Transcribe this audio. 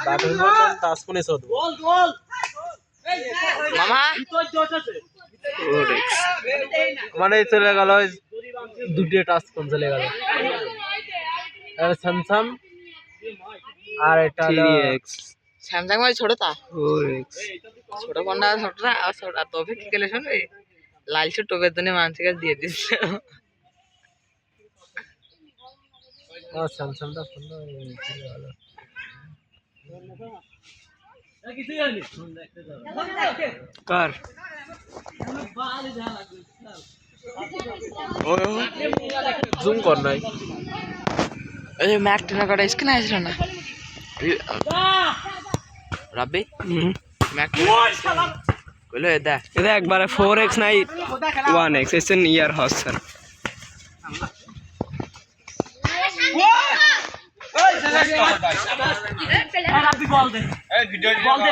ব্যাটের বললেন তাসকুনি চোদ মামা মানে চলে গেল দুটো টাস্কন চলে গেল স্যামসাং আর এটা স্যামসাং ভাই ছোটটা ছোট কোনটা ছোটটা আর ছোট আর তবে কি গেলে শুনবি লাল ছোট টোপের জন্য মানুষকে দিয়ে দিচ্ছে স্যামসাংটা ফোন ভালো কার জুম কর নাই এই ম্যাক টেনা কাটা স্ক্রিন আসলো না রাব্বি ম্যাক কইলো এটা এটা একবারে 4x নাই 1x it's an year horse sir রাব্বি বল দে এই ভিডিও বল দে